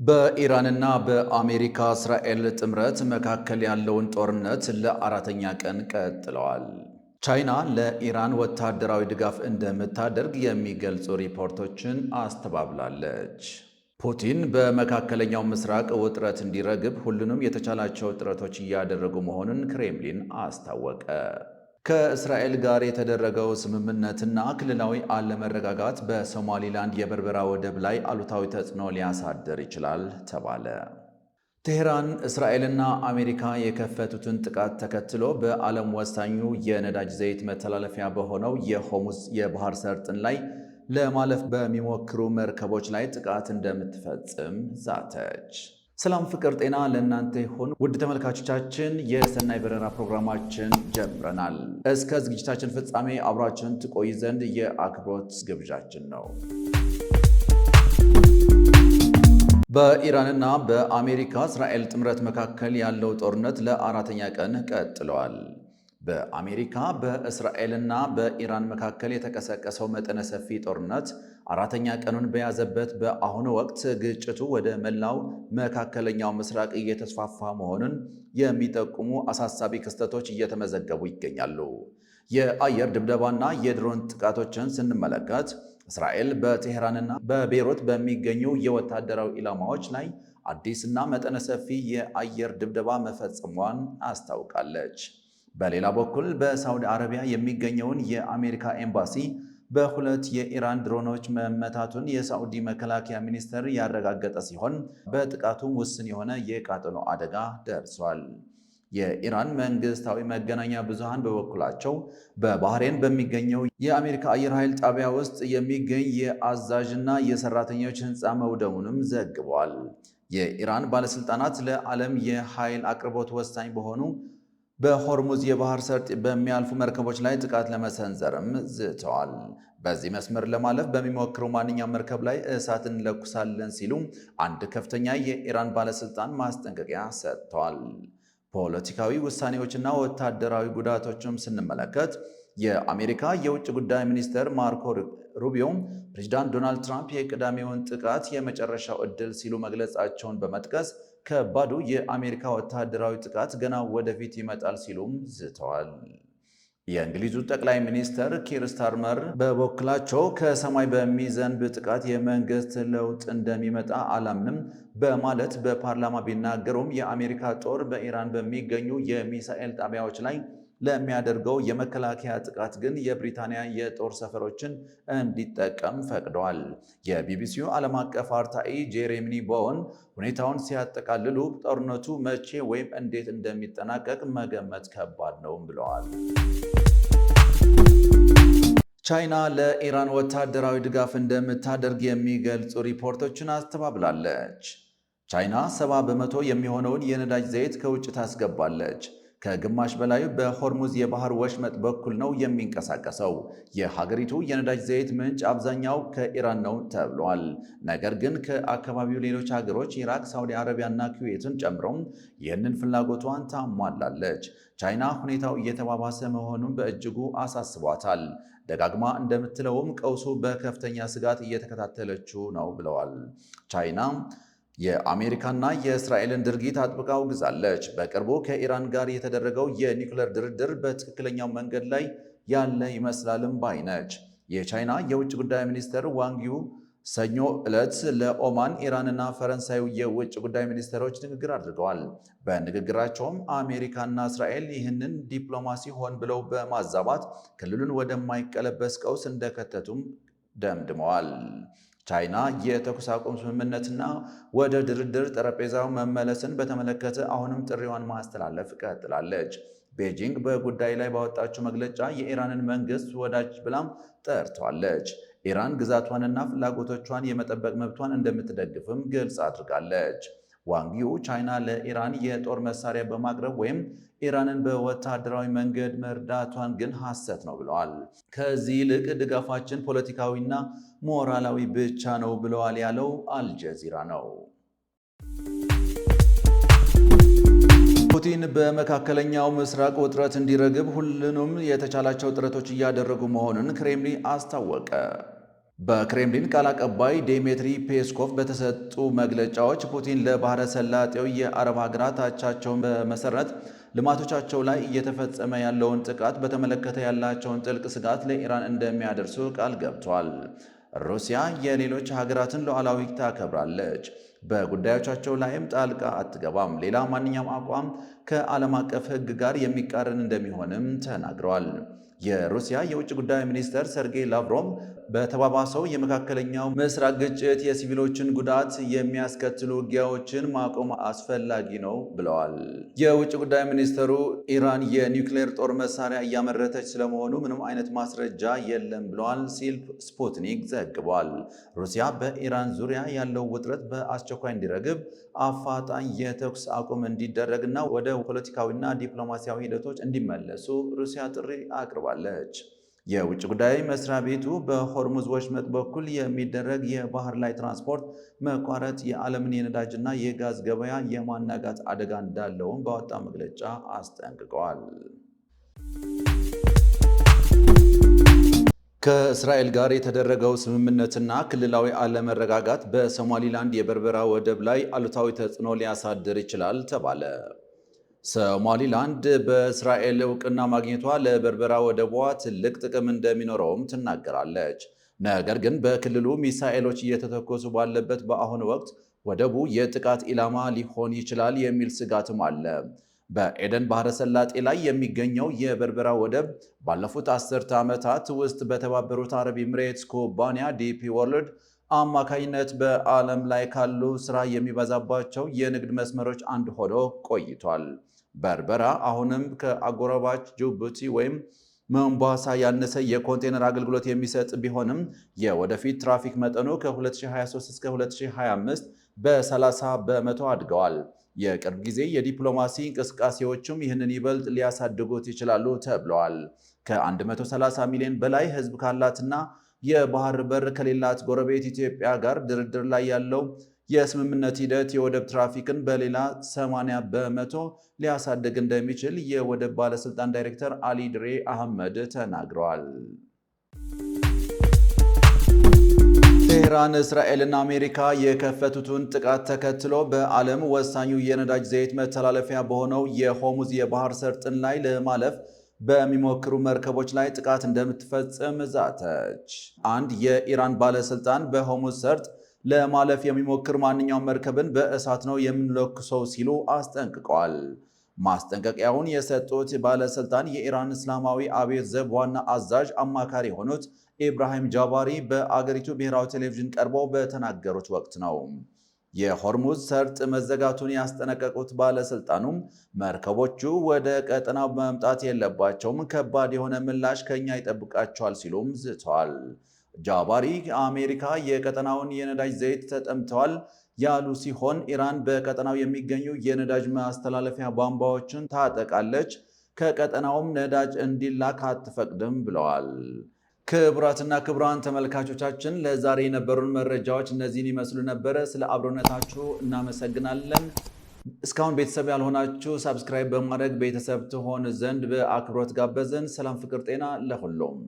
በኢራንና በአሜሪካ እስራኤል ጥምረት መካከል ያለውን ጦርነት ለአራተኛ ቀን ቀጥለዋል። ቻይና ለኢራን ወታደራዊ ድጋፍ እንደምታደርግ የሚገልጹ ሪፖርቶችን አስተባብላለች። ፑቲን በመካከለኛው ምስራቅ ውጥረት እንዲረግብ ሁሉንም የተቻላቸው ጥረቶች እያደረጉ መሆኑን ክሬምሊን አስታወቀ። ከእስራኤል ጋር የተደረገው ስምምነትና ክልላዊ አለመረጋጋት በሶማሊላንድ የበርበራ ወደብ ላይ አሉታዊ ተጽዕኖ ሊያሳድር ይችላል ተባለ። ቴህራን እስራኤልና አሜሪካ የከፈቱትን ጥቃት ተከትሎ በዓለም ወሳኙ የነዳጅ ዘይት መተላለፊያ በሆነው የሆሙዝ የባህር ሰርጥን ላይ ለማለፍ በሚሞክሩ መርከቦች ላይ ጥቃት እንደምትፈጽም ዛተች። ሰላም፣ ፍቅር፣ ጤና ለእናንተ ይሁን ውድ ተመልካቾቻችን፣ የሰናይ በረራ ፕሮግራማችን ጀምረናል። እስከ ዝግጅታችን ፍጻሜ አብራችን ትቆይ ዘንድ የአክብሮት ግብዣችን ነው። በኢራንና በአሜሪካ እስራኤል ጥምረት መካከል ያለው ጦርነት ለአራተኛ ቀን ቀጥለዋል። በአሜሪካ በእስራኤልና በኢራን መካከል የተቀሰቀሰው መጠነ ሰፊ ጦርነት አራተኛ ቀኑን በያዘበት በአሁኑ ወቅት ግጭቱ ወደ መላው መካከለኛው ምስራቅ እየተስፋፋ መሆኑን የሚጠቁሙ አሳሳቢ ክስተቶች እየተመዘገቡ ይገኛሉ። የአየር ድብደባና የድሮን ጥቃቶችን ስንመለከት እስራኤል በቴህራንና በቤይሩት በሚገኙ የወታደራዊ ኢላማዎች ላይ አዲስና መጠነ ሰፊ የአየር ድብደባ መፈጸሟን አስታውቃለች። በሌላ በኩል በሳውዲ አረቢያ የሚገኘውን የአሜሪካ ኤምባሲ በሁለት የኢራን ድሮኖች መመታቱን የሳዑዲ መከላከያ ሚኒስቴር ያረጋገጠ ሲሆን በጥቃቱም ውስን የሆነ የቃጠሎ አደጋ ደርሷል። የኢራን መንግስታዊ መገናኛ ብዙሃን በበኩላቸው በባህሬን በሚገኘው የአሜሪካ አየር ኃይል ጣቢያ ውስጥ የሚገኝ የአዛዥና የሰራተኞች ህንፃ መውደሙንም ዘግቧል። የኢራን ባለስልጣናት ለዓለም የኃይል አቅርቦት ወሳኝ በሆኑ በሆርሙዝ የባህር ሰርጥ በሚያልፉ መርከቦች ላይ ጥቃት ለመሰንዘርም ዝተዋል። በዚህ መስመር ለማለፍ በሚሞክሩ ማንኛውም መርከብ ላይ እሳት እንለኩሳለን ሲሉ አንድ ከፍተኛ የኢራን ባለስልጣን ማስጠንቀቂያ ሰጥተዋል። ፖለቲካዊ ውሳኔዎችና ወታደራዊ ጉዳቶችም ስንመለከት የአሜሪካ የውጭ ጉዳይ ሚኒስትር ማርኮ ሩቢዮ ፕሬዚዳንት ዶናልድ ትራምፕ የቅዳሜውን ጥቃት የመጨረሻው ዕድል ሲሉ መግለጻቸውን በመጥቀስ ከባዱ የአሜሪካ ወታደራዊ ጥቃት ገና ወደፊት ይመጣል ሲሉም ዝተዋል። የእንግሊዙ ጠቅላይ ሚኒስትር ኪር ስታርመር በበኩላቸው ከሰማይ በሚዘንብ ጥቃት የመንግስት ለውጥ እንደሚመጣ አላምንም በማለት በፓርላማ ቢናገሩም የአሜሪካ ጦር በኢራን በሚገኙ የሚሳኤል ጣቢያዎች ላይ ለሚያደርገው የመከላከያ ጥቃት ግን የብሪታንያ የጦር ሰፈሮችን እንዲጠቀም ፈቅደዋል። የቢቢሲው ዓለም አቀፍ አርታኢ ጄሬሚ ቦወን ሁኔታውን ሲያጠቃልሉ ጦርነቱ መቼ ወይም እንዴት እንደሚጠናቀቅ መገመት ከባድ ነው ብለዋል። ቻይና ለኢራን ወታደራዊ ድጋፍ እንደምታደርግ የሚገልጹ ሪፖርቶችን አስተባብላለች። ቻይና 70 በመቶ የሚሆነውን የነዳጅ ዘይት ከውጭ ታስገባለች። ከግማሽ በላይ በሆርሙዝ የባህር ወሽመጥ በኩል ነው የሚንቀሳቀሰው። የሀገሪቱ የነዳጅ ዘይት ምንጭ አብዛኛው ከኢራን ነው ተብሏል። ነገር ግን ከአካባቢው ሌሎች ሀገሮች ኢራቅ፣ ሳውዲ አረቢያና ኩዌትን ጨምሮ ይህንን ፍላጎቷን ታሟላለች። ቻይና ሁኔታው እየተባባሰ መሆኑን በእጅጉ አሳስቧታል። ደጋግማ እንደምትለውም ቀውሱ በከፍተኛ ስጋት እየተከታተለችው ነው ብለዋል። ቻይና የአሜሪካና የእስራኤልን ድርጊት አጥብቃ አውግዛለች። በቅርቡ ከኢራን ጋር የተደረገው የኒውክሌር ድርድር በትክክለኛው መንገድ ላይ ያለ ይመስላልም ባይ ነች። የቻይና የውጭ ጉዳይ ሚኒስትር ዋንጊው ሰኞ ዕለት ለኦማን፣ ኢራንና ፈረንሳዩ የውጭ ጉዳይ ሚኒስትሮች ንግግር አድርገዋል። በንግግራቸውም አሜሪካና እስራኤል ይህንን ዲፕሎማሲ ሆን ብለው በማዛባት ክልሉን ወደማይቀለበስ ቀውስ እንደከተቱም ደምድመዋል። ቻይና የተኩስ አቁም ስምምነትና ወደ ድርድር ጠረጴዛው መመለስን በተመለከተ አሁንም ጥሪዋን ማስተላለፍ ቀጥላለች። ቤጂንግ በጉዳይ ላይ ባወጣችው መግለጫ የኢራንን መንግስት ወዳጅ ብላም ጠርቷለች። ኢራን ግዛቷንና ፍላጎቶቿን የመጠበቅ መብቷን እንደምትደግፍም ግልጽ አድርጋለች። ዋንጊው ቻይና ለኢራን የጦር መሳሪያ በማቅረብ ወይም ኢራንን በወታደራዊ መንገድ መርዳቷን ግን ሐሰት ነው ብለዋል። ከዚህ ይልቅ ድጋፋችን ፖለቲካዊና ሞራላዊ ብቻ ነው ብለዋል ያለው አልጀዚራ ነው። ፑቲን በመካከለኛው ምስራቅ ውጥረት እንዲረግብ ሁሉንም የተቻላቸው ጥረቶች እያደረጉ መሆኑን ክሬምሊን አስታወቀ። በክሬምሊን ቃል አቀባይ ዲሚትሪ ፔስኮቭ በተሰጡ መግለጫዎች ፑቲን ለባህረ ሰላጤው የአረብ ሀገራት አቻቸውን በመሰረት ልማቶቻቸው ላይ እየተፈጸመ ያለውን ጥቃት በተመለከተ ያላቸውን ጥልቅ ስጋት ለኢራን እንደሚያደርሱ ቃል ገብቷል። ሩሲያ የሌሎች ሀገራትን ሉዓላዊነት ታከብራለች፣ በጉዳዮቻቸው ላይም ጣልቃ አትገባም፣ ሌላ ማንኛውም አቋም ከዓለም አቀፍ ሕግ ጋር የሚቃረን እንደሚሆንም ተናግረዋል። የሩሲያ የውጭ ጉዳይ ሚኒስትር ሰርጌይ ላቭሮቭ በተባባሰው የመካከለኛው ምስራቅ ግጭት የሲቪሎችን ጉዳት የሚያስከትሉ ውጊያዎችን ማቆም አስፈላጊ ነው ብለዋል። የውጭ ጉዳይ ሚኒስትሩ ኢራን የኒውክሌር ጦር መሳሪያ እያመረተች ስለመሆኑ ምንም አይነት ማስረጃ የለም ብለዋል ሲል ስፑትኒክ ዘግቧል። ሩሲያ በኢራን ዙሪያ ያለው ውጥረት በአስቸኳይ እንዲረግብ አፋጣኝ የተኩስ አቁም እንዲደረግና ወደ ፖለቲካዊና ዲፕሎማሲያዊ ሂደቶች እንዲመለሱ ሩሲያ ጥሪ አቅርባለች። የውጭ ጉዳይ መስሪያ ቤቱ በሆርሙዝ ወሽመጥ በኩል የሚደረግ የባህር ላይ ትራንስፖርት መቋረጥ የዓለምን የነዳጅና የጋዝ ገበያ የማናጋት አደጋ እንዳለውም ባወጣ መግለጫ አስጠንቅቀዋል። ከእስራኤል ጋር የተደረገው ስምምነትና ክልላዊ አለመረጋጋት በሶማሊላንድ የበርበራ ወደብ ላይ አሉታዊ ተጽዕኖ ሊያሳድር ይችላል ተባለ። ሶማሊላንድ በእስራኤል እውቅና ማግኘቷ ለበርበራ ወደቧ ትልቅ ጥቅም እንደሚኖረውም ትናገራለች። ነገር ግን በክልሉ ሚሳኤሎች እየተተኮሱ ባለበት በአሁኑ ወቅት ወደቡ የጥቃት ኢላማ ሊሆን ይችላል የሚል ስጋትም አለ። በኤደን ባህረ ሰላጤ ላይ የሚገኘው የበርበራ ወደብ ባለፉት 10 ዓመታት ውስጥ በተባበሩት አረብ ኤሚሬትስ ኩባንያ ዲፒ ወርልድ አማካኝነት በዓለም ላይ ካሉ ስራ የሚበዛባቸው የንግድ መስመሮች አንዱ ሆኖ ቆይቷል። በርበራ አሁንም ከአጎራባች ጅቡቲ ወይም ሞምባሳ ያነሰ የኮንቴነር አገልግሎት የሚሰጥ ቢሆንም የወደፊት ትራፊክ መጠኑ ከ2023 እስከ 2025 በ30 በመቶ አድገዋል። የቅርብ ጊዜ የዲፕሎማሲ እንቅስቃሴዎችም ይህንን ይበልጥ ሊያሳድጉት ይችላሉ ተብለዋል። ከ130 ሚሊዮን በላይ ሕዝብ ካላትና የባህር በር ከሌላት ጎረቤት ኢትዮጵያ ጋር ድርድር ላይ ያለው የስምምነት ሂደት የወደብ ትራፊክን በሌላ 80 በመቶ ሊያሳድግ እንደሚችል የወደብ ባለስልጣን ዳይሬክተር አሊ ድሬ አህመድ ተናግረዋል። ቴህራን እስራኤልና አሜሪካ የከፈቱትን ጥቃት ተከትሎ በዓለም ወሳኙ የነዳጅ ዘይት መተላለፊያ በሆነው የሆሙዝ የባህር ሰርጥን ላይ ለማለፍ በሚሞክሩ መርከቦች ላይ ጥቃት እንደምትፈጽም ዛተች። አንድ የኢራን ባለስልጣን በሆሙዝ ሰርጥ ለማለፍ የሚሞክር ማንኛውም መርከብን በእሳት ነው የምንለኩሰው ሲሉ አስጠንቅቀዋል። ማስጠንቀቂያውን የሰጡት ባለስልጣን የኢራን እስላማዊ አብዮት ዘብ ዋና አዛዥ አማካሪ የሆኑት ኢብራሂም ጃባሪ በአገሪቱ ብሔራዊ ቴሌቪዥን ቀርበው በተናገሩት ወቅት ነው። የሆርሙዝ ሰርጥ መዘጋቱን ያስጠነቀቁት ባለስልጣኑም መርከቦቹ ወደ ቀጠናው መምጣት የለባቸውም፣ ከባድ የሆነ ምላሽ ከኛ ይጠብቃቸዋል ሲሉም ዝተዋል። ጃባሪ አሜሪካ የቀጠናውን የነዳጅ ዘይት ተጠምተዋል ያሉ ሲሆን ኢራን በቀጠናው የሚገኙ የነዳጅ ማስተላለፊያ ቧንቧዎችን ታጠቃለች፣ ከቀጠናውም ነዳጅ እንዲላክ አትፈቅድም ብለዋል። ክቡራትና ክቡራን ተመልካቾቻችን ለዛሬ የነበሩን መረጃዎች እነዚህን ይመስሉ ነበረ። ስለ አብሮነታችሁ እናመሰግናለን። እስካሁን ቤተሰብ ያልሆናችሁ ሰብስክራይብ በማድረግ ቤተሰብ ትሆን ዘንድ በአክብሮት ጋበዝን። ሰላም፣ ፍቅር፣ ጤና ለሁሉም።